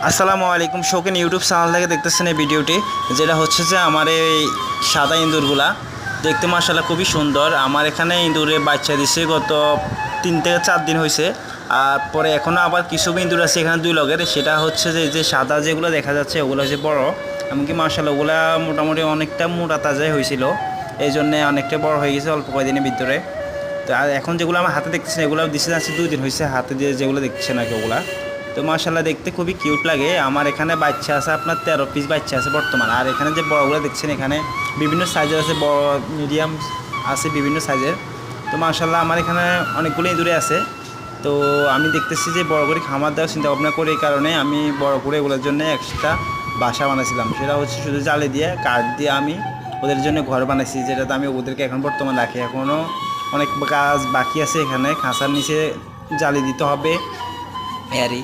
আসসালামু আলাইকুম। শৌখিন ইউটিউব চ্যানেল থেকে দেখতেছেন এই ভিডিওটি, যেটা হচ্ছে যে আমার এই সাদা ইঁদুরগুলা দেখতে মাশাআল্লাহ খুবই সুন্দর। আমার এখানে ইঁদুরে বাচ্চা দিছে গত 3 থেকে 4 দিন হয়েছে। আর পরে এখনও আবার কিছু ইঁদুর আছে এখানে 2 লগের। সেটা হচ্ছে যে সাদা যেগুলো দেখা যাচ্ছে ওগুলো হচ্ছে বড়, এমনকি মাশাআল্লাহ ওগুলা মোটামুটি অনেকটা মোটা তাজাই হয়েছিল, এই জন্যে অনেকটা বড় হয়ে গেছে অল্প কয়েকদিনের ভিতরে। তো আর এখন যেগুলো আমার হাতে দেখতেছেন এগুলো দিছে যাচ্ছে 2 দিন হয়েছে হাতে দিয়ে, যেগুলো দেখছেন আর কি ওগুলা। তো মাশাআল্লাহ দেখতে খুবই কিউট লাগে। আমার এখানে বাচ্চা আছে আপনার 13 পিস বাচ্চা আছে বর্তমান। আর এখানে যে বড়গুলো দেখছেন এখানে বিভিন্ন সাইজের আছে, বড় মিডিয়াম আছে বিভিন্ন সাইজের। তো মাশাআল্লাহ আমার এখানে অনেকগুলো ইঁদুরে আছে। তো আমি দেখতেছি যে বড় করে খামার দেওয়ার চিন্তা ভাবনা করে, এই কারণে আমি বড় করে এগুলোর জন্য এক্সট্রা বাসা বানাইছিলাম। সেটা হচ্ছে শুধু জালি দিয়ে কাঠ দিয়ে আমি ওদের জন্য ঘর বানাইছি, যেটাতে আমি ওদেরকে এখন বর্তমান রাখি। এখনও অনেক কাজ বাকি আছে, এখানে খাঁচার নিচে জালি দিতে হবে এরই।